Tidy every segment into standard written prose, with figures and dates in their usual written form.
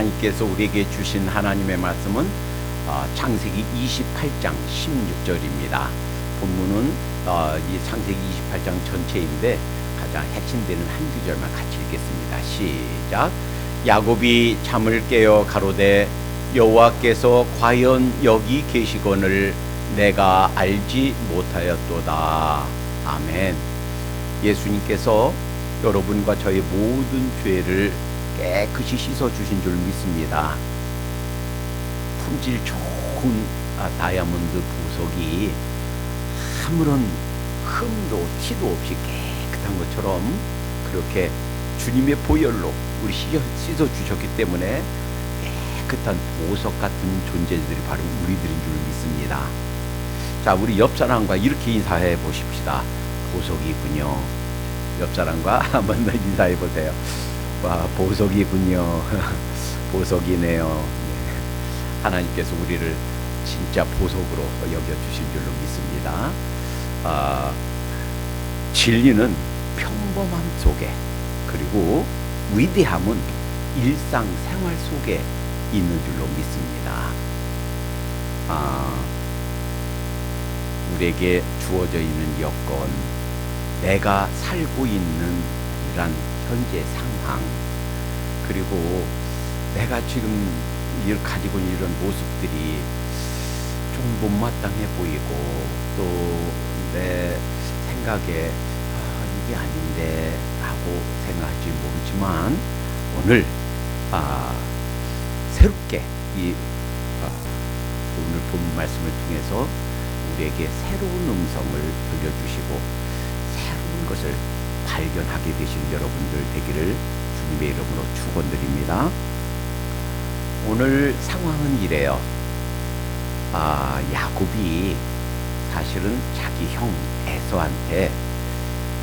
하나님께서 우리에게 주신 하나님의 말씀은 창세기 28장 16절입니다. 본문은 이 창세기 28장 전체인데 가장 핵심되는 한 구절만 같이 읽겠습니다. 시작. 야곱이 잠을 깨어 가로되 여호와께서 과연 여기 계시거늘 내가 알지 못하였도다. 아멘. 예수님께서 여러분과 저의 모든 죄를 깨끗이 씻어주신 줄 믿습니다. 품질 좋은 다이아몬드 보석이 아무런 흠도 티도 없이 깨끗한 것처럼 그렇게 주님의 보혈로 우리 씻어주셨기 때문에 깨끗한 보석 같은 존재들이 바로 우리들인 줄 믿습니다. 자, 우리 옆 사람과 이렇게 인사해 보십시다. 보석이군요. 옆 사람과 한번 인사해 보세요. 와, 보석이군요. 보석이네요. 하나님께서 우리를 진짜 보석으로 여겨주신 줄로 믿습니다. 진리는 평범함 속에, 그리고 위대함은 일상생활 속에 있는 줄로 믿습니다. 우리에게 주어져 있는 여건, 내가 살고 있는 이런 현재 상황, 그리고 내가 지금 가지고 있는 이런 모습들이 좀 못마땅해 보이고 또 내 생각에 이게 아닌데 하고 생각할지 모르지만 오늘 새롭게 오늘 본 말씀을 통해서 우리에게 새로운 음성을 들려주시고 새로운 것을 발견하게 되신 여러분들 되기를 주님의 이름으로 축원드립니다. 오늘 상황은 이래요. 야곱이 사실은 자기 형 에서한테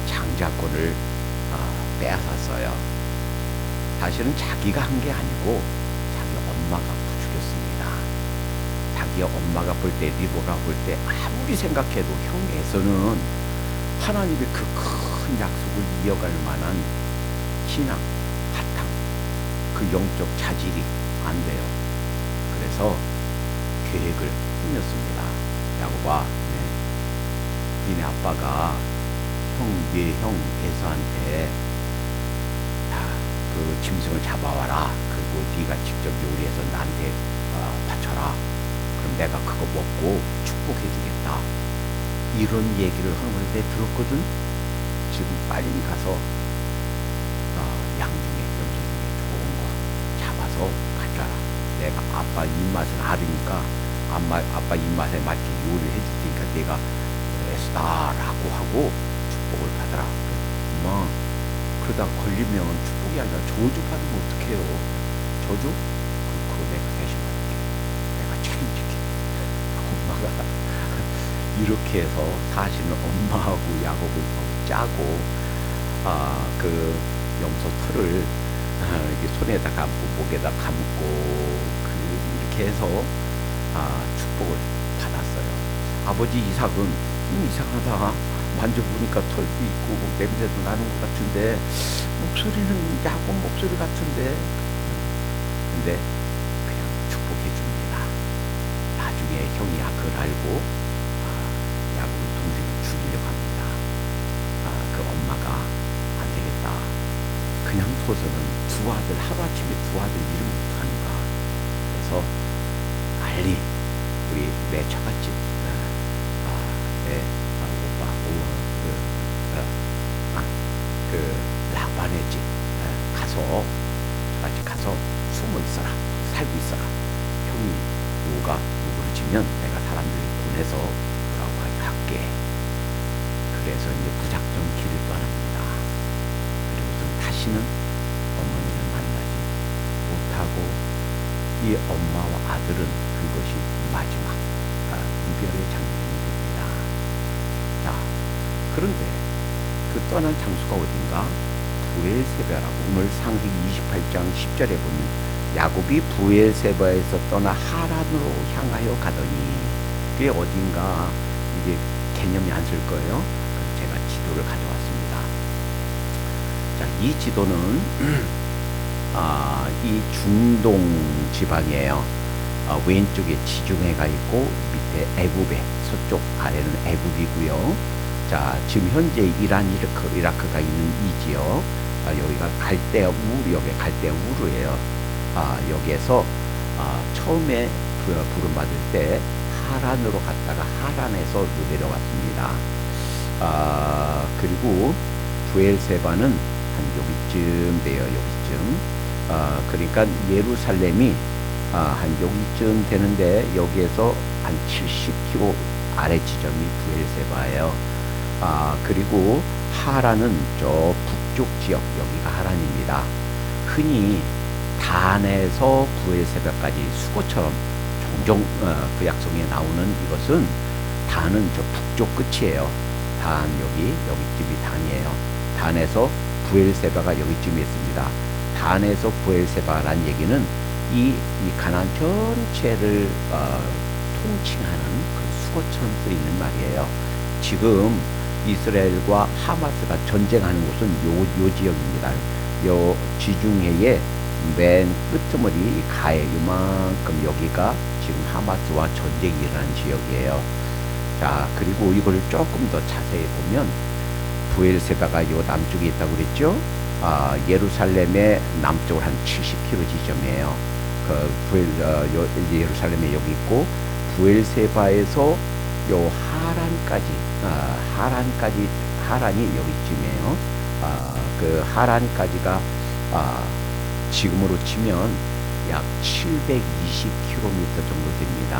장자권을 빼앗았어요. 사실은 자기가 한 게 아니고 자기 엄마가 부죽였습니다. 자기 엄마가 볼 때, 리브가 볼 때 아무리 생각해도 형 에서는 하나님의 그 큰 약속을 이어갈 만한 신앙, 바탕, 그 영적 자질이 안 돼요. 그래서 계획을 꾸몄습니다. 야곱아, 니네 아빠가 네 형 에서한테 그 짐승을 잡아와라. 그리고 네가 직접 요리해서 나한테 바쳐라. 그럼 내가 그거 먹고 축복해 주겠다. 이런 얘기를 하는 걸 내가 들었거든. 지금 빨리 가서 양 중에 염소 중에 좋은 거 잡아서 가져라. 내가 아빠 입맛을 알으니까 아빠 입맛에 맞게 요리를 해줄 테니까 내가 애쓰다라고 하고 축복을 받아라. 엄마, 그러다 걸리면 축복이 아니라 저주 받으면 어떡해요. 저주? 그거 내가 대신 받을게. 내가 책임질게. 엄마가 이렇게 해서 사실은 엄마하고 야곱을 짜고 그 염소 털을 이렇게 손에다 감고 목에다 감고 이렇게 해서 축복을 받았어요. 아버지 이삭은 이상하다. 만져보니까 털도 있고 냄새도 나는 것 같은데 목소리는 야곱 목소리 같은데. 근데 그냥 축복해 줍니다. 나중에 형이 그걸 알고 야곱의 동생을 죽이려고 합니다. 그 엄마가 안 되겠다. 그냥 둬서는 두 아들, 하루아침에 두 아들 일을 못하니까. 그래서 빨리 우리 내 처갓집 내 오빠 그 라반의 집 가서 같이 가서 숨어 있어라. 살고 있어라. 형이 누가 누구를 지면 내가 사람들이 보내서 뭐라고 할게. 그래서 이제 무작정 길을 떠납니다. 그리고서 다시는 어머니를 만나지 못하고 이 엄마와 아들은 그것이 마지막 이별의 장면이 됩니다. 자, 그런데 그 떠난 장소가 어딘가? 부엘세바라고 오늘 창세기 28장 10절에 보면 야곱이 부엘세바에서 떠나 하란으로 향하여 가더니 그게 어딘가 이게 개념이 안 쓸 거예요. 그래서 제가 지도를 가져왔습니다. 자, 이 지도는 이 중동 지방이에요. 왼쪽에 지중해가 있고 밑에 애굽에 서쪽 아래는 애굽이고요. 자, 지금 현재 이란, 이라크가 있는 이 지역, 여기가 갈대아 우르, 여기 갈대아 우르예요. 여기에서 처음에 부름받을 때 하란으로 갔다가 하란에서 내려왔습니다. 그리고 부엘세바는 한 여기쯤 돼요. 여기쯤. 그러니까 예루살렘이 한 여기쯤 되는데 여기에서 한 70km 아래 지점이 부엘세바예요. 그리고 하란은 저 북쪽 지역, 여기가 하란입니다. 흔히 단에서 부엘세바까지 수고처럼 종종 그 약속에 나오는 이것은, 단은 저 북쪽 끝이에요. 단 여기쯤이 단이에요. 단에서 부엘세바가 여기쯤에 있습니다. 단에서 부엘세바란 얘기는 이 가나안 전체를 통칭하는 그 수거처럼 쓰이는 말이에요. 지금 이스라엘과 하마스가 전쟁하는 곳은 요 지역입니다. 요 지중해의 맨 끄트머리 가에 이만큼 여기가 지금 하마스와 전쟁이 일어나는 지역이에요. 자, 그리고 이걸 조금 더 자세히 보면 부엘세바가 요 남쪽에 있다고 그랬죠. 예루살렘의 남쪽으로 한 70km 지점이에요. 예루살렘에 여기 있고, 부엘세바에서 요 하란이 여기쯤이에요. 그 하란까지가 지금으로 치면 약 720km 정도 됩니다.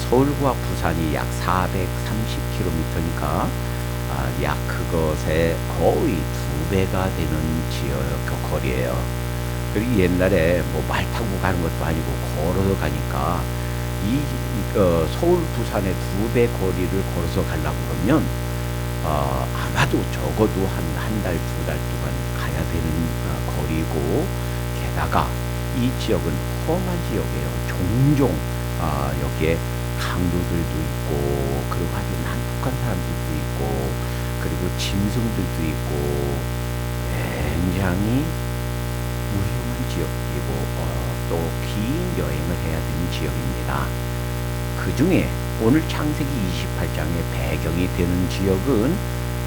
서울과 부산이 약 430km니까 약 그것의 거의 2배가 되는 지역 거리예요. 그리고 옛날에 뭐 말 타고 가는 것도 아니고 걸어서 가니까 서울 부산의 2배 거리를 걸어서 가려고 그러면 아마도 적어도 한 달, 2달 동안 가야 되는 거리고, 게다가 이 지역은 험한 지역이에요. 종종 여기에 강도들도 있고, 그리고 아주 난폭한 사람들도 있고, 그리고 짐승들도 있고, 굉장히 위험한 지역이고, 또 긴 여행을 해야 되는 지역입니다. 그 중에 오늘 창세기 28장의 배경이 되는 지역은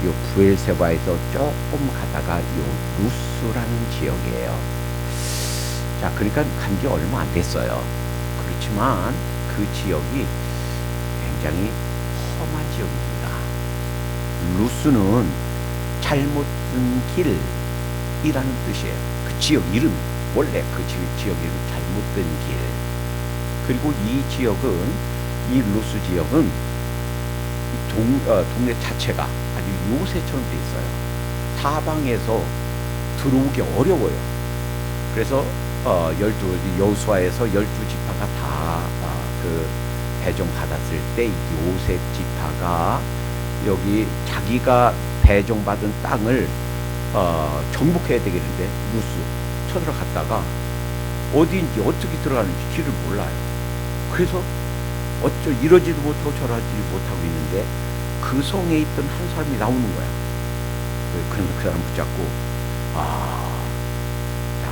요 부엘세바에서 조금 가다가 요 루스라는 지역이에요. 자, 그러니까 간 지 얼마 안 됐어요. 그렇지만 그 지역이 굉장히 험한 지역입니다. 루스는 잘못된 길이라는 뜻이에요. 그 지역 이름, 원래 그 지역 이름 잘못된 길. 그리고 이 지역은, 이 루스 지역은 동네 자체가 아주 요새처럼 돼 있어요. 사방에서 들어오기 어려워요. 그래서 여호수아에서 12지파가 다 그 배정받았을 때 요셉 지파가 여기 자기가 배정받은 땅을 정복해야 되겠는데, 루스 쳐들어갔다가 어디인지 어떻게 들어가는지 길을 몰라요. 그래서 이러지도 못하고 저러지도 못하고 있는데 그 성에 있던 한 사람이 나오는 거야. 그래서 그 사람 붙잡고, 자,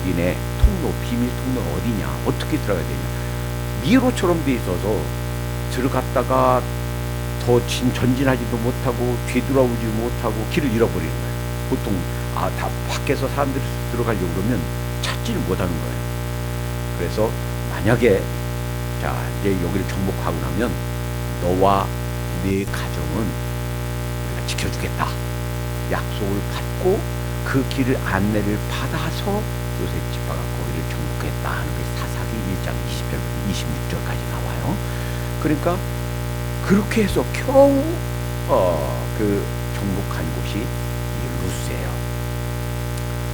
니네 비밀 통로가 어디냐, 어떻게 들어가야 되냐. 미로처럼 돼 있어서 들어갔다가 더 전진하지도 못하고 뒤돌아오지 못하고 길을 잃어버리는 거예요. 보통 다 밖에서 사람들이 들어가려고 그러면 찾지를 못하는 거예요. 그래서 만약에 자, 이제 여기를 정복하고 나면 너와 네 가정은 우리가 지켜주겠다, 약속을 받고 그 길을 안내를 받아서 요셉 지파가 거기를 정복했다 하는 게 사사기 1장 20절, 26절까지 나와요. 그러니까 그렇게 해서 겨우 그 정복한 곳이 이 루스예요.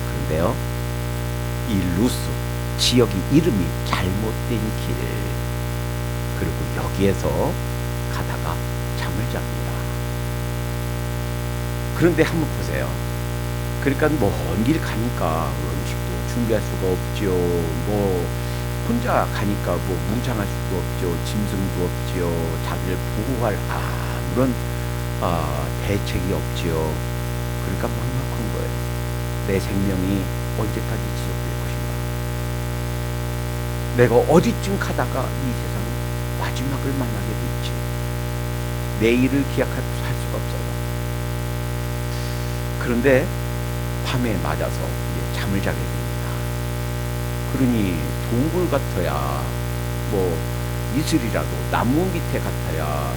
그런데요, 이 루스 지역이 이름이 잘못된 길, 그리고 여기에서 가다가 잠을 잡니다. 그런데 한번 보세요. 그러니까 먼 길 가니까 음식도 준비할 수가 없죠. 뭐 혼자 가니까 뭐 무장할 수도 없죠. 짐승도 없죠. 자기를 보호할 아무런 대책이 없죠. 그러니까 막막한 거예요. 내 생명이 언제까지 지속될 것인가? 내가 어디쯤 가다가 이 세상 마지막을 만나게 될지 내일을 기약할 수가 없어요. 그런데 밤에 맞아서 이제 잠을 자게 됩니다. 그러니 동굴 같아야 뭐 이슬이라도 나무 밑에 같아야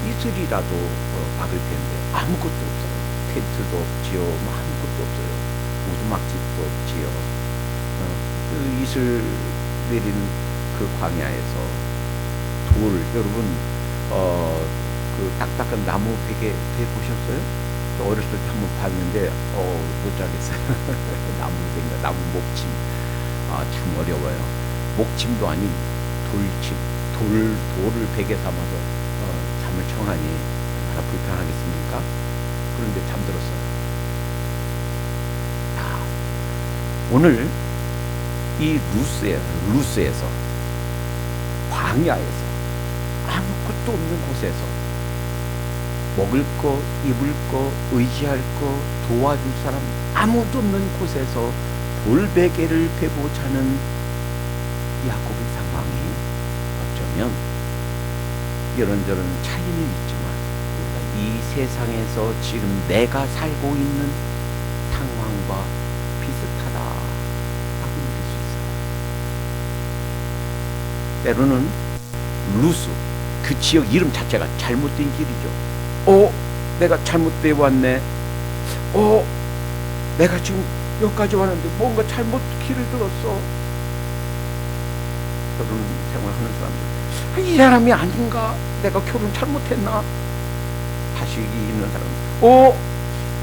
이슬이라도 박을 텐데 아무것도 없어요. 텐트도 없지요. 뭐 아무것도 없어요. 오두막집도 없지요. 그 이슬 내리는 그 광야에서 돌, 여러분 그 딱딱한 나무 베개 보셨어요? 어렸을 때 한번 봤는데 못 자겠어요. 나무 베개, 나무 목침, 참 어려워요. 목침도 아닌 돌침, 돌을 베개 삼아서 잠을 청하니 얼마나 불편하겠습니까? 그런데 잠들었어요. 오늘 이 루스에서 광야에서 아무것도 없는 곳에서 먹을 거, 입을 거, 의지할 거, 도와줄 사람 아무도 없는 곳에서 돌베개를 베고 자는 야곱의 상황이 어쩌면 이런저런 차이는 있지만 우리가 이 세상에서 지금 내가 살고 있는 상황과 비슷하다라고 느낄 수 있어요. 때로는 루스, 그 지역 이름 자체가 잘못된 길이죠. 내가 잘못돼 왔네. 내가 지금 여기까지 왔는데 뭔가 잘못 길을 들었어. 결혼 생활하는 사람들, 이 사람이 아닌가? 내가 결혼 잘못했나? 자식이 있는 사람,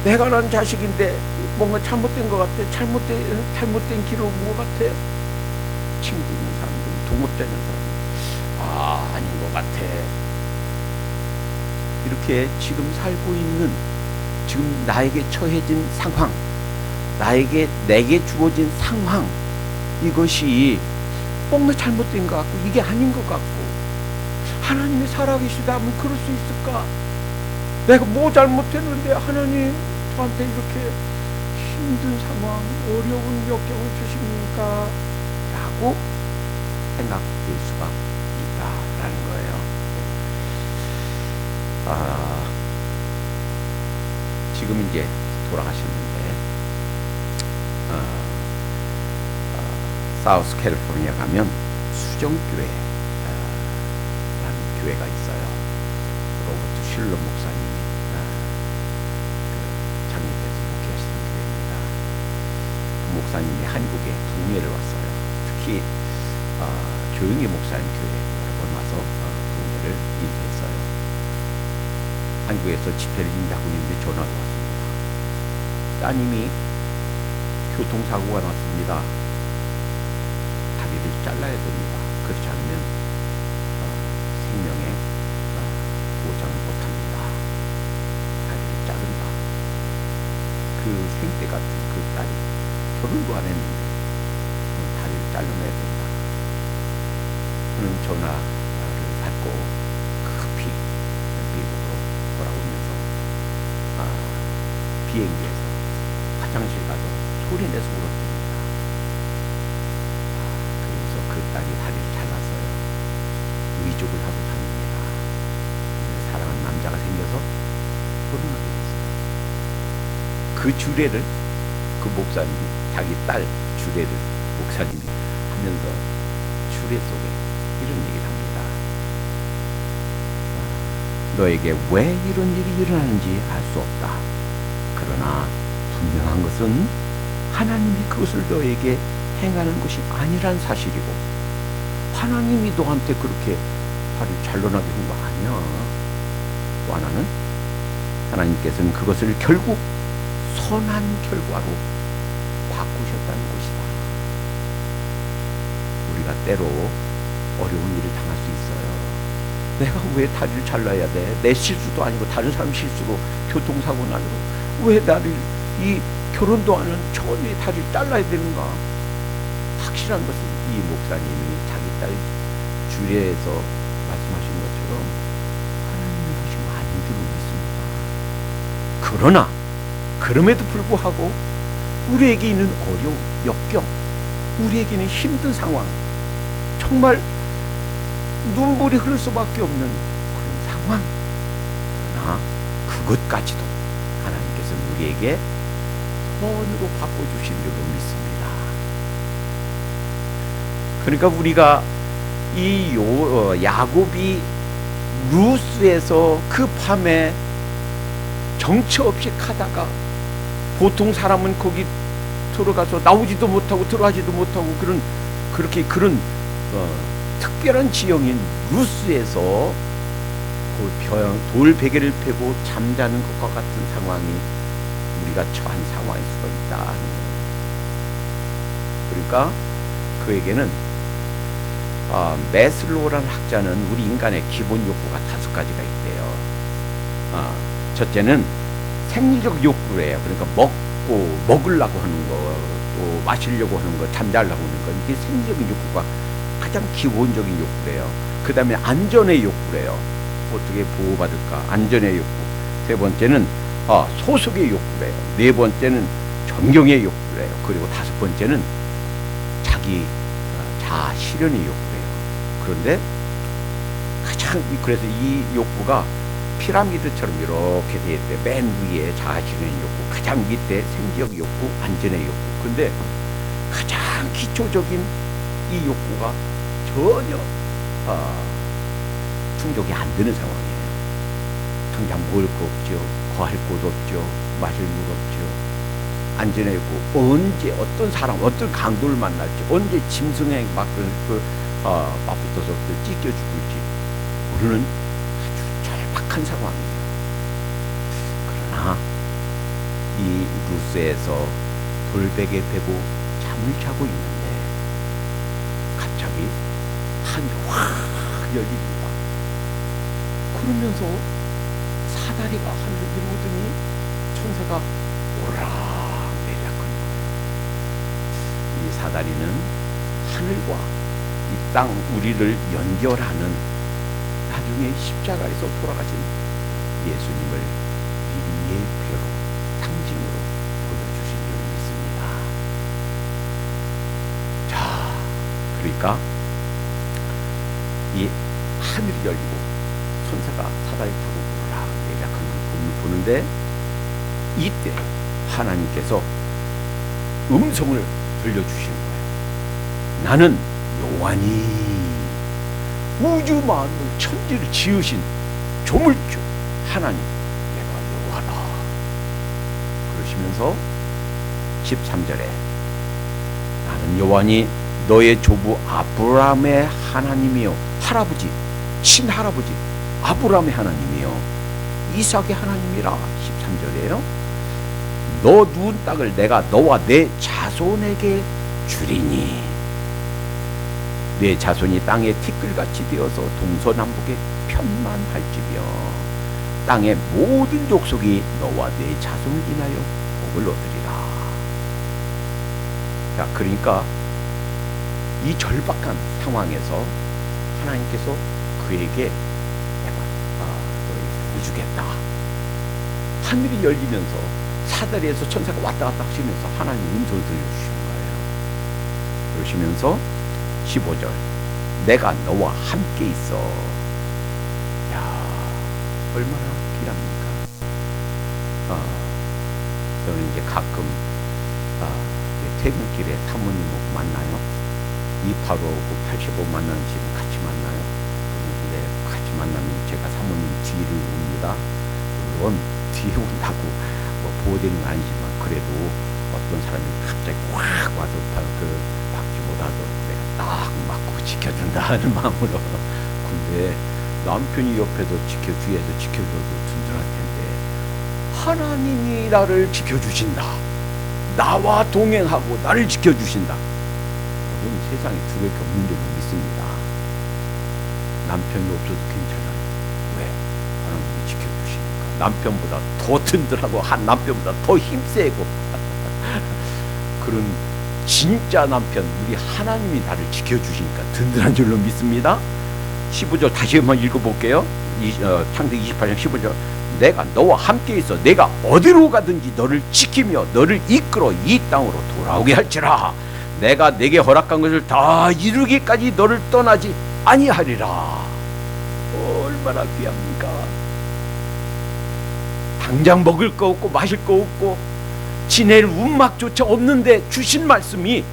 내가 난 자식인데 뭔가 잘못된 것 같아. 잘못된 길을 온 것 같아. 친구 있는 사람들, 동업자 있는 사람들, 아닌 것 같아. 이렇게 지금 살고 있는, 지금 나에게 처해진 상황, 내게 주어진 상황, 이것이 뭔가 잘못된 것 같고 이게 아닌 것 같고, 하나님이 살아계시다면 그럴 수 있을까? 내가 뭐 잘못했는데 하나님 저한테 이렇게 힘든 상황, 어려운 역경을 주십니까? 라고 생각될 수가 있다라는 거예요. 지금 이제 돌아가셨는데 사우스 캘리포니아 가면 수정교회 라는 교회가 있어요. 로버트 슐러 목사님이 창립해서 목회하시는 교회입니다. 그 목사님이 한국에 북미를 왔어요. 특히 조용히 목사님 교회에 여러 번 와서 북미를 인도했어요. 한국에서 집회를 인도하고 있는데 전화가 왔습니다. 따님이 교통사고가 났습니다. 다리를 잘라야 됩니다. 그렇지 않으면 생명에 보장을 못합니다. 다리를 자른다. 그 생때 같은 그 딸이 결혼도 안 했는데 다리를 잘라내야 된다. 그런 전화를 받고 급히 미국으로 돌아오면서 비행기에서 화장실 가서 소리내서 울었답니다. 그래서 그 딸이 다리를 잘랐어요. 위족을 하고 다닙니다. 사랑하는 남자가 생겨서 결혼하게 됐어요. 그 주례를 그 목사님이, 자기 딸 주례를 목사님이 하면서 주례 속에 이런 얘기를 합니다. 너에게 왜 이런 일이 일어나는지 알 수 없다. 그러나 분명한 것은 하나님이 그것을 너에게 행하는 것이 아니란 사실이고, 하나님이 너한테 그렇게 다리를 잘라나게 한 거 아니야. 또 하나는 하나님께서는 그것을 결국 선한 결과로 바꾸셨다는 것이다. 우리가 때로 어려운 일을 당할 수 있어요. 내가 왜 다리를 잘라야 돼? 내 실수도 아니고 다른 사람 실수로 교통사고 나고 왜 나를, 이 결혼도 안 한 처녀의 다리를 잘라야 되는가? 확실한 것은 이 목사님이 자기 딸 주례에서 말씀하신 것처럼 하나님이 하신 거 아닌 줄로 믿습니다. 그러나 그럼에도 불구하고 우리에게 있는 어려움, 역경, 우리에게는 힘든 상황, 정말 눈물이 흐를 수밖에 없는 그런 상황, 그러나 그것까지도 하나님께서는 우리에게 선으로 바꿔주신 줄로 믿습니다. 그러니까 우리가 이 야곱이 루스에서 그 밤에 정처 없이 가다가, 보통 사람은 거기 들어가서 나오지도 못하고 들어가지도 못하고 그렇게 특별한 지형인 루스에서 돌베개를 펴고 잠자는 것과 같은 상황이 우리가 처한 상황일 수가 있다 하는 거예요. 그러니까 그에게는 메슬로우라는 학자는 우리 인간의 기본 욕구가 5가지가 있대요. 첫째는 생리적 욕구래요. 그러니까 먹으려고 하는 거, 또 마시려고 하는 거, 잠자려고 하는 거, 이게 생리적인 욕구가 가장 기본적인 욕구래요. 그 다음에 안전의 욕구래요. 어떻게 보호받을까? 안전의 욕구. 세 번째는 소속의 욕구래요. 네 번째는 존경의 욕구래요. 그리고 5번째는 자기 자아 실현의 욕구래요. 그런데 그래서 이 욕구가 피라미드처럼 이렇게 돼 있대. 맨 위에 자아 실현의 욕구, 가장 밑에 생리적 욕구, 안전의 욕구. 근데 가장 기초적인 이 욕구가 전혀 충족이 안 되는 상황이에요. 당장 먹을 거 없죠. 거할 곳 없죠. 마실 물 없죠. 안전의 욕구, 언제 어떤 사람, 어떤 강도를 만날지, 언제 짐승에 맞붙어서 찢겨 죽을지 모르는 아주 절박한 상황이에요. 그러나 이 루스에서 돌베개 베고 잠을 자고 있는데 갑자기 하늘이 확 열립니다. 그러면서 사다리가 하늘을 이루더니 천사가 오르락내리락 거려요. 이 사다리는 하늘과 이 땅, 우리를 연결하는, 나중에 십자가에서 돌아가신 예수님을 미리 예표로, 상징으로 보여주신 줄 믿습니다. 자, 그러니까 이 하늘이 열리고 천사가 사다리 타고 오르락내리락 하는 걸 보는데, 이때 하나님께서 음성을 들려주신 거예요. 나는 요한이 우주 만물 천지를 지으신 조물주 하나님, 내가 요하다. 그러시면서 13절에 나는 요한이 너의 조부 아브라함의 하나님이요, 할아버지, 친할아버지 아브라함의 하나님이요, 이삭의 하나님이라. 13절이에요. 너 누운 땅을 내가 너와 내 자손에게 주리니 내 자손이 땅의 티끌같이 되어서 동서남북에 편만할지며 땅의 모든 족속이 너와 내 자손을 인하여 복을 얻으리라. 자, 그러니까 이 절박한 상황에서 하나님께서 그에게 내가 너희 구주겠다. 하늘이 열리면서 사다리에서 천사가 왔다 갔다 하시면서 하나님 음성을 들려주신 거예요. 그러시면서 15절 내가 너와 함께 있어. 야, 얼마나 귀합니까? 저는 이제 가끔 퇴근길에 사모님하고 만나요. 285고 85 만나는 지금 같이 만나요. 근데 같이 만나면 제가 사모님 뒤를 옵니다. 물론 뒤에 온다고 보호되는 건 아니지만, 그래도 어떤 사람이 갑자기 확 와서 박지 못하도록 내가 딱 맞고 지켜준다 하는 마음으로. 근데 남편이 옆에서 뒤에서 지켜줘도 든든할 텐데, 하나님이 나를 지켜주신다, 나와 동행하고 나를 지켜주신다. 여러분, 세상에 두 개밖에 없는 줄로 믿습니다. 남편이 없어도 괜찮아요. 왜? 하나님이 지켜주시니까. 남편보다 더 든든하고 남편보다 더 힘세고 그런 진짜 남편, 우리 하나님이 나를 지켜주시니까 든든한 줄로 믿습니다. 15절 다시 한번 읽어볼게요. 창세기 28장 15절 내가 너와 함께 있어 내가 어디로 가든지 너를 지키며 너를 이끌어 이 땅으로 돌아오게 할지라. 내가 내게 허락한 것을 다 이루기까지 너를 떠나지 아니하리라. 얼마나 귀합니까? 당장 먹을 거 없고 마실 거 없고 지낼 움막조차 없는데 주신 말씀이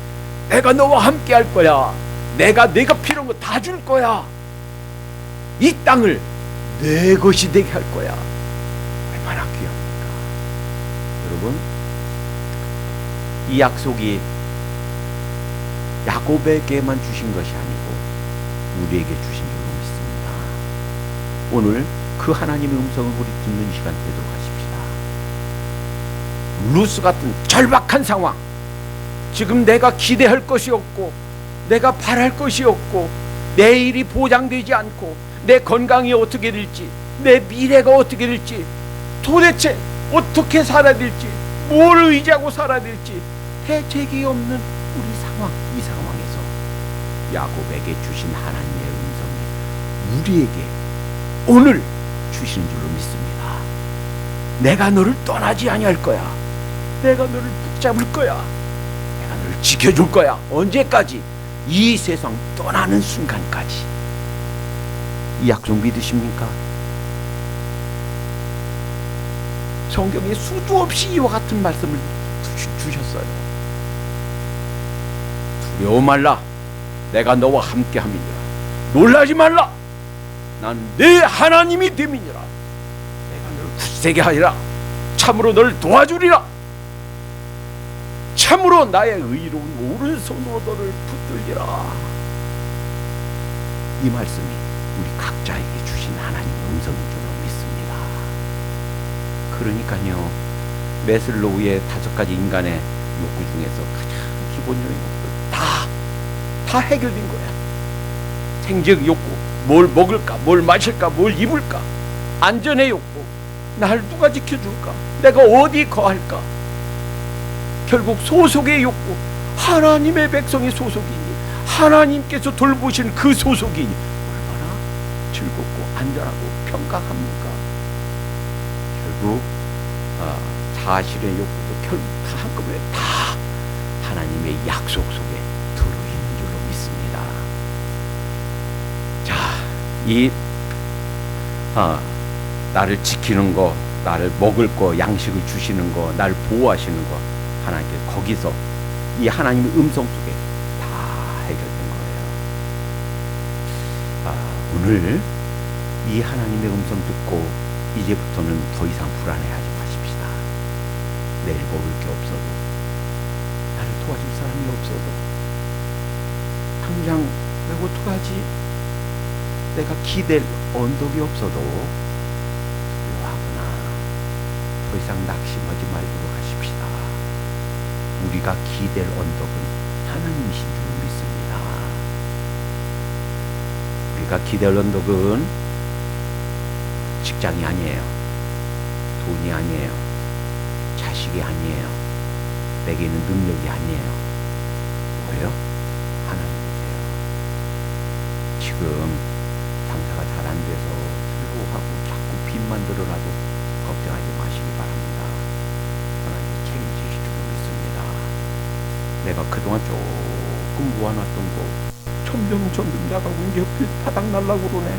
내가 너와 함께 할 거야. 내가 필요한 거 다 줄 거야. 이 땅을 내 것이 되게 할 거야. 얼마나 귀합니까? 여러분, 이 약속이 야곱에게만 주신 것이 아니고 우리에게 주신 줄로 믿습니다. 오늘 그 하나님의 음성을 우리 듣는 시간 되도록 하십시다. 루스 같은 절박한 상황, 지금 내가 기대할 것이 없고 내가 바랄 것이 없고 내일이 보장되지 않고 내 건강이 어떻게 될지 내 미래가 어떻게 될지 도대체 어떻게 살아야 될지 뭘 의지하고 살아야 될지 대책이 없는 우리 상황, 이 상황에서 야곱에게 주신 하나님의 음성이 우리에게 오늘 주시는 줄로 믿습니다. 내가 너를 떠나지 아니할 거야. 내가 너를 붙잡을 거야. 내가 너를 지켜줄 거야. 언제까지? 이 세상 떠나는 순간까지. 이 약속 믿으십니까? 성경에 수도 없이 이와 같은 말씀을 주셨어요. 두려워 말라. 내가 너와 함께 함이니라. 놀라지 말라. 난 내 하나님이 됨이니라. 내가 너를 굳세게 하리라. 참으로 너를 도와주리라. 참으로 나의 의로운 오른손으로 너를 붙들리라. 이 말씀이 우리 각자에게 주신 하나님의 음성인 줄로 믿습니다. 그러니까요, 메슬로우의 5가지 인간의 욕구 중에서 가장 기본적인 것들 다 해결된 거야. 생적 욕구, 뭘 먹을까, 뭘 마실까, 뭘 입을까, 안전의 욕구, 날 누가 지켜줄까, 내가 어디 거할까. 결국 소속의 욕구, 하나님의 백성의 소속이니 하나님께서 돌보신 그 소속이니 얼마나 즐겁고 안전하고 평강합니까? 결국 사실의 욕구도 결국 다 한꺼번에 다 하나님의 약속 속에 들어있는 줄로 믿습니다. 자, 이 나를 지키는 거, 나를 먹을 거, 양식을 주시는 거, 나를 보호하시는 거, 하나님께서 거기서 이 하나님의 음성 속에 다 해결된 거예요. 오늘 이 하나님의 음성 듣고 이제부터는 더 이상 불안해하지 마십시다. 내일 먹을 게 없어도, 나를 도와줄 사람이 없어도, 당장 내가 어떡하지? 내가 기댈 언덕이 없어도 두려워하거나 더 이상 낙심하지 말도록 하십시다. 우리가 기댈 언덕은 하나님이신 줄 믿습니다. 우리가 기댈 언덕은 직장이 아니에요. 돈이 아니에요. 자식이 아니에요. 내게 있는 능력이 아니에요. 뭐예요? 하나님이세요. 지금 장사가 잘 안 돼서 슬로우하고 자꾸 빚만 들어라도 걱정하지 마시기 바랍니다. 하나님 책임지실 줄 믿습니다. 내가 그동안 조금 모아놨던 거 점점 나가고 이제 빚 바닥 날라고 그러네.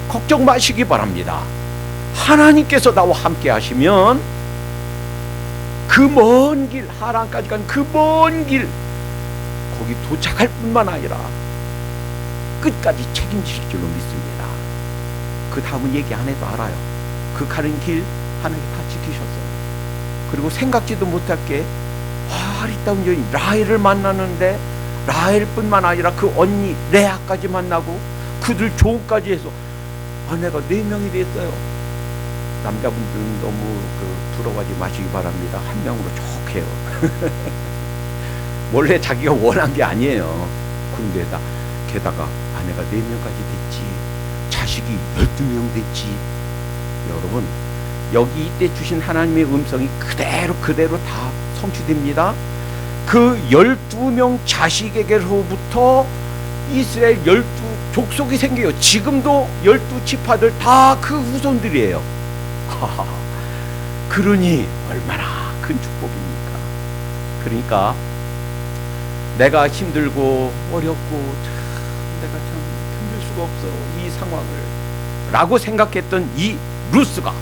걱정 마시기 바랍니다. 하나님께서 나와 함께 하시면 그 먼 길, 하란까지 간 그 먼 길 거기 도착할 뿐만 아니라 끝까지 책임지실 줄로 믿습니다. 그 다음은 얘기 안 해도 알아요. 그 가는 길 하나님 다 지키셨어요. 그리고 생각지도 못했게 아리따운 여인 라헬을 만나는데 라헬뿐만 아니라 그 언니 레아까지 만나고 그들 조까지 해서 아내가 4명이 됐어요. 남자분들은 너무 부러워하지 마시기 바랍니다. 한 명으로 족해요. 원래 자기가 원한 게 아니에요. 그런데다 게다가 아내가 4명까지 됐지, 자식이 12명 됐지. 여러분, 여기 이때 주신 하나님의 음성이 그대로 다 성취됩니다. 그 12명 자식에게로부터 이스라엘 12족속이 생겨요. 지금도 12지파들 다 그 후손들이에요. 그러니 얼마나 큰 축복입니까? 그러니까 내가 힘들고 어렵고 내가 참 견딜 수가 없어 이 상황을 라고 생각했던 이 루스가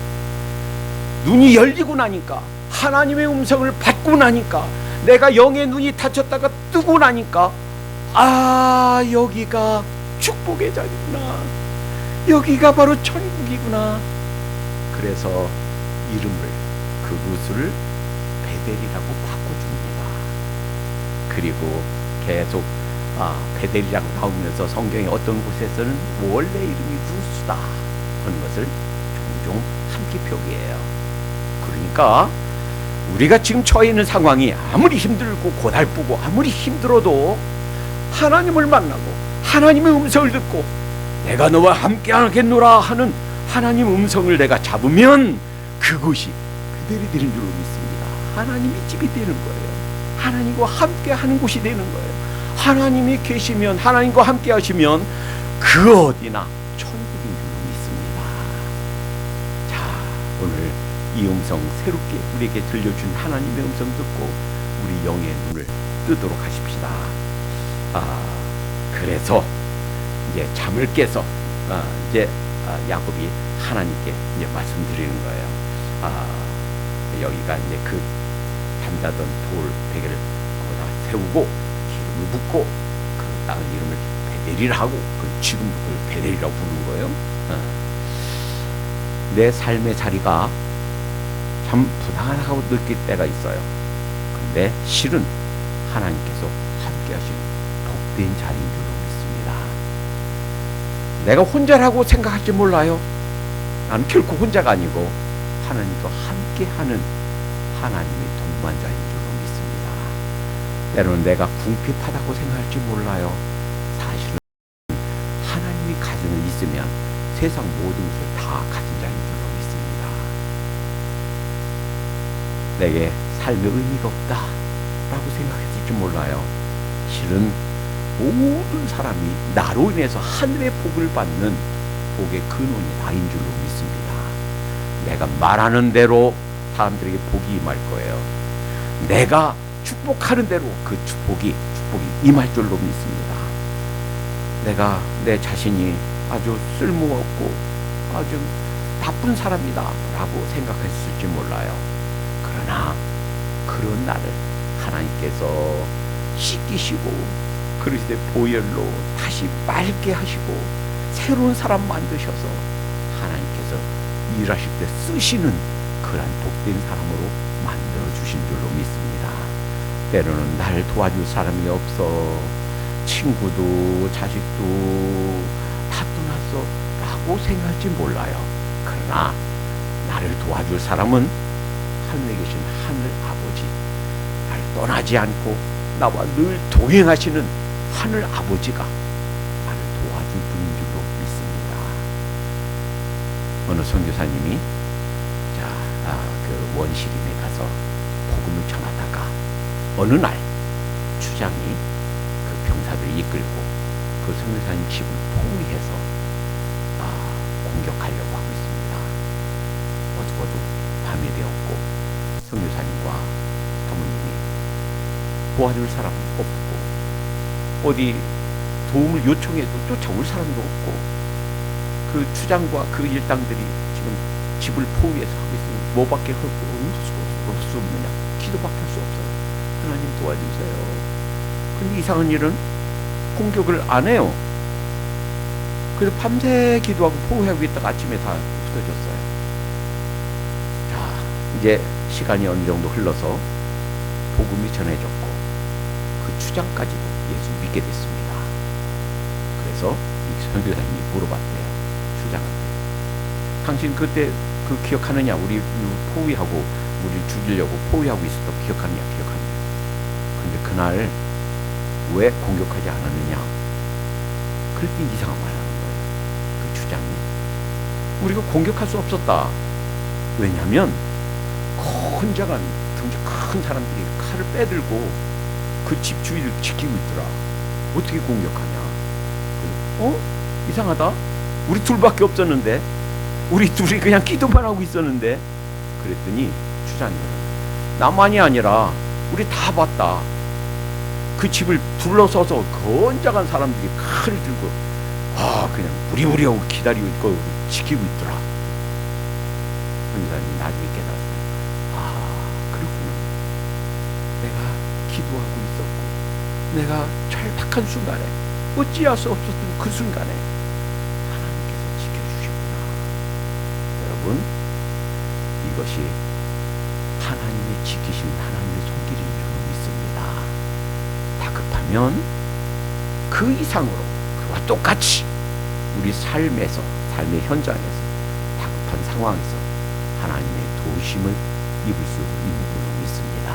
눈이 열리고 나니까, 하나님의 음성을 받고 나니까, 내가 영의 눈이 닫혔다가 뜨고 나니까, 아, 여기가 축복의 자리구나, 여기가 바로 천국이구나. 그래서 이름을, 그 루스를 베델이라고 바꿔줍니다. 그리고 계속 베델이라고 나오면서 성경의 어떤 곳에서는 원래 이름이 루스다 하는 것을 종종 함께 표기해요. 그러니까 우리가 지금 처해 있는 상황이 아무리 힘들고 고달프고 아무리 힘들어도 하나님을 만나고 하나님의 음성을 듣고 내가 너와 함께 하겠노라 하는 하나님 음성을 내가 잡으면 그곳이 베델이 되는 줄로 믿습니다. 하나님이 집이 되는 거예요. 하나님과 함께 하는 곳이 되는 거예요. 하나님이 계시면, 하나님과 함께 하시면 그 어디나 천국인 줄로 믿습니다. 자, 오늘 이 음성, 새롭게 우리에게 들려준 하나님의 음성 듣고 우리 영의 눈을 뜨도록 하십시다. 그래서 이제 잠을 깨서 이제 야곱이 하나님께 이제 말씀드리는 거예요. 여기가 이제 그 잠자던 돌 베개를 거기다 세우고 기름을 붓고 그 땅의 이름을 베델이라 하고 지금 그걸 베델이라고 부르는 거예요. 내 삶의 자리가 참 부당하다고 느낄 때가 있어요. 근데 실은 하나님께서 함께 하시는 복된 자리인 줄로 믿습니다. 내가 혼자라고 생각할지 몰라요. 나는 결코 혼자가 아니고 하나님과 함께하는 하나님의 동반자인 줄로 믿습니다. 때로는 내가 궁핍하다고 생각할지 몰라요. 사실은 하나님이 가정에 있으면 세상 모든 것을 다 가진 자인 줄로 믿습니다. 내게 삶의 의미가 없다라고 생각했을지 몰라요. 실은 모든 사람이 나로 인해서 하늘의 복을 받는 복의 근원이 나인 줄로 믿습니다. 내가 말하는 대로 사람들에게 복이 임할 거예요. 내가 축복하는 대로 그 축복이 임할 줄로 믿습니다. 내가 내 자신이 아주 쓸모없고 아주 나쁜 사람이다 라고 생각했을지 몰라요. 그러나 그런 나를 하나님께서 씻기시고 그리스도의 보혈로 다시 맑게 하시고 새로운 사람 만드셔서 하나님께서 일하실 때 쓰시는 그러한 복된 사람으로 만들어주신 줄로 믿습니다. 때로는 나를 도와줄 사람이 없어, 친구도 자식도 다 떠났어 라고 생각할지 몰라요. 그러나 나를 도와줄 사람은 하늘에 계신 하늘 아버지, 나를 떠나지 않고 나와 늘 동행하시는 하늘 아버지가 나를 도와줄 분인 줄로 믿습니다. 어느 선교사님이 그 원시림에 가서 복음을 전하다가 어느 날 추장이 그 병사들을 이끌고 그 선교사님 집을 포위해서 공격하려고 하고 있습니다. 어두워도 밤이 되었고 선교사님과 사모님이 도와줄 사람은 없고 어디 도움을 요청해도 쫓아올 사람도 없고 그 추장과 그 일당들이 지금 집을 포위해서 하고 있으니 뭐밖에 할 수 없느냐, 기도밖에 할 수 없어요. 하나님 도와주세요. 근데 이상한 일은 공격을 안 해요. 그래서 밤새 기도하고 포위하고 있다가 아침에 다 없어졌어요. 자, 이제 시간이 어느 정도 흘러서 복음이 전해졌고 그 추장까지도 예수 믿게 됐습니다. 그래서 이 선교사님이 물어봤대요. 추장한테. 당신 그때 그 기억하느냐? 우리 포위하고 우리 죽이려고 포위하고 있었던 기억하느냐? 기억하느냐? 근데 그날 왜 공격하지 않았느냐? 그랬더니 이상한 말 하는 거예요. 그 추장이. 우리가 공격할 수 없었다. 왜냐하면 혼자가 등치 큰 사람들이 칼을 빼들고 그 집 주위를 지키고 있더라. 어떻게 공격하냐? 그래서 이상하다. 우리 둘밖에 없었는데 우리 둘이 그냥 기도만 하고 있었는데. 그랬더니 주장님은 나만이 아니라 우리 다 봤다. 그 집을 둘러서서 건장한 사람들이 칼을 들고 그냥 부리부리하고 기다리고 있고 지키고 있더라. 권사님이 나중에 깨달았어요. 그렇구나. 내가 기도하고 있었고 내가 절박한 순간에 어찌할 수 없었던 그 순간에 하나님께서 지켜주셨구나. 여러분, 이것이 하나님의 지키신 하나님의 손길인 줄 믿습니다. 다급하면 그 이상으로 그와 똑같이 우리 삶의 현장에서 다급한 상황에서 하나님의 도우심을 입을 수 있는 줄로 믿습니다.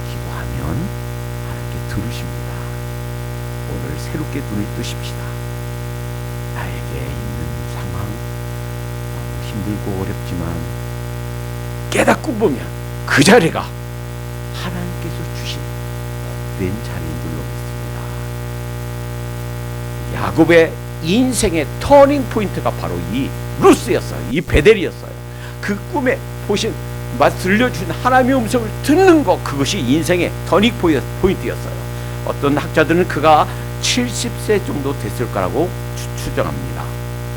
기도하면 하나님께 들으십니다. 오늘 새롭게 눈을 뜨십시다. 나에게 있는 상황 너무 힘들고 어렵지만 깨닫고 보면 그 자리가 하나님께서 주신 복된 자리인 줄로 믿습니다. 야곱의 인생의 터닝 포인트가 바로 이 루스였어요. 이 베델이었어요. 그 꿈에 들려준 하나님의 음성을 듣는 것, 그것이 인생의 터닝 포인트였어요. 어떤 학자들은 그가 70세 정도 됐을 거라고 추정합니다.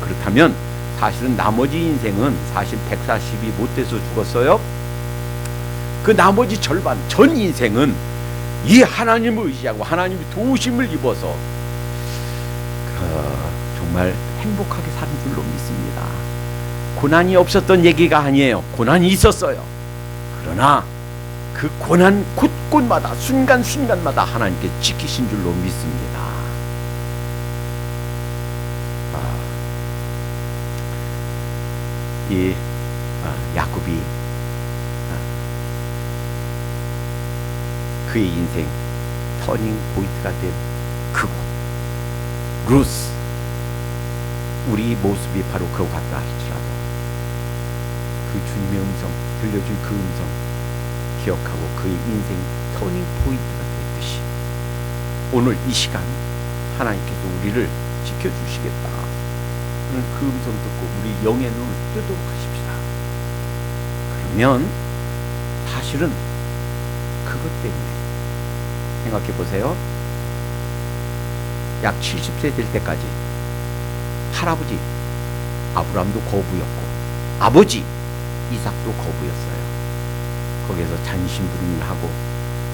그렇다면 사실은 나머지 인생은 사실 140이 못 돼서 죽었어요. 그 나머지 절반, 전 인생은 이 하나님을 의지하고 하나님의 도우심을 입어서 정말 행복하게 사는 줄로 믿습니다. 고난이 없었던 얘기가 아니에요. 고난이 있었어요. 그러나 그 고난 곳곳마다 순간순간마다 하나님께 지키신 줄로 믿습니다. 야곱이 그의 인생 터닝 포인트가 된 그곳 루스, 우리 모습이 바로 그거 같다 할지라도 그 주님의 음성, 들려준 그 음성 기억하고 그의 인생 터닝 포인트가 됐듯이 오늘 이 시간 하나님께서 우리를 지켜주시겠다 하는 그 음성 듣고 우리 영의 눈을 뜨도록 하십시다. 그러면 사실은 그것 때문에 생각해 보세요. 약 70세 될 때까지 할아버지 아브라함도 거부였고 아버지 이삭도 거부였어요. 거기에서 잔심부름을 하고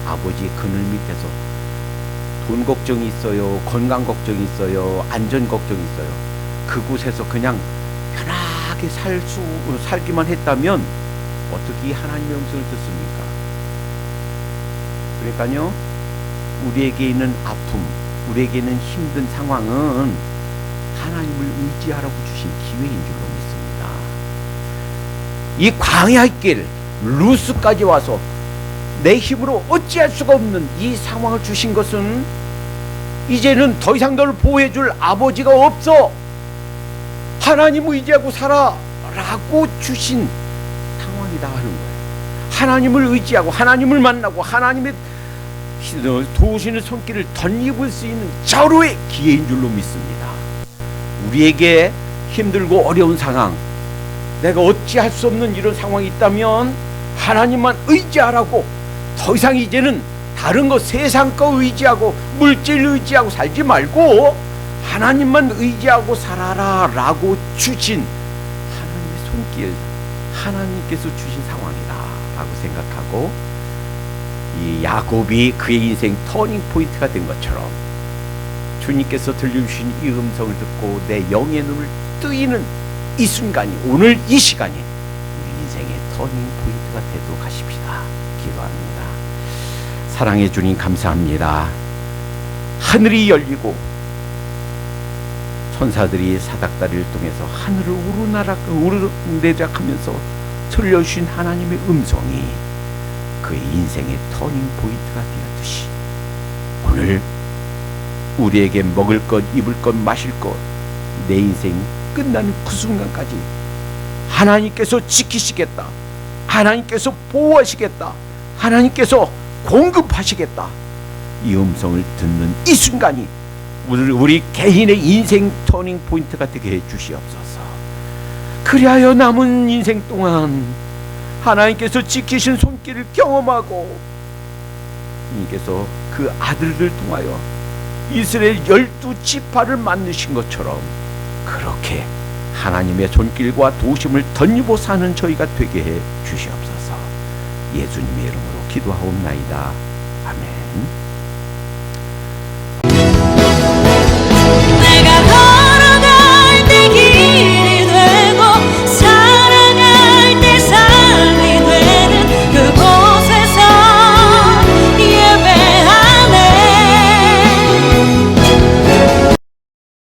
아버지 그늘 밑에서 돈 걱정이 있어요, 건강 걱정이 있어요, 안전 걱정이 있어요. 그곳에서 그냥 편하게 살기만 했다면 어떻게 하나님의 음성을 듣습니까? 그러니까요, 우리에게 있는 아픔, 우리에게 있는 힘든 상황은 하나님을 의지하라고 주신 기회인 줄로 믿습니다. 이 광야의 길 루스까지 와서 내 힘으로 어찌할 수가 없는 이 상황을 주신 것은 이제는 더 이상 너를 보호해줄 아버지가 없어, 하나님 의지하고 살아 라고 주신 상황이다 하는 거예요. 하나님을 의지하고 하나님을 만나고 하나님의 도우시는 손길을 덧입을 수 있는 절호의 기회인 줄로 믿습니다. 우리에게 힘들고 어려운 상황, 내가 어찌할 수 없는 이런 상황이 있다면 하나님만 의지하라고, 더 이상 이제는 다른 거 세상 거 의지하고 물질 의지하고 살지 말고 하나님만 의지하고 살아라 라고 주신 하나님의 손길, 하나님께서 주신 상황이다 라고 생각하고 이 야곱이 그의 인생 터닝 포인트가 된 것처럼 주님께서 들려주신 이 음성을 듣고 내 영의 눈을 뜨이는 이 순간이, 오늘 이 시간이 우리 인생의 터닝 포인트가 되도록 하십시다. 기도합니다. 사랑해 주님 감사합니다. 하늘이 열리고 천사들이 사닥다리를 통해서 하늘을 오르내락하면서 들려주신 하나님의 음성이 그의 인생의 터닝 포인트가 되었듯이 오늘 우리에게 먹을 것, 입을 것, 마실 것, 내 인생 끝나는 그 순간까지 하나님께서 지키시겠다, 하나님께서 보호하시겠다, 하나님께서 공급하시겠다, 이 음성을 듣는 이 순간이 우리 개인의 인생 터닝 포인트가 되게 해 주시옵소서. 그리하여 남은 인생 동안 하나님께서 지키신 손길을 경험하고 주님께서 그 아들을 통하여 이스라엘 12지파를 만드신 것처럼 그렇게 하나님의 손길과 도심을 덧입어 사는 저희가 되게 해 주시옵소서. 예수님의 이름으로 기도하옵나이다.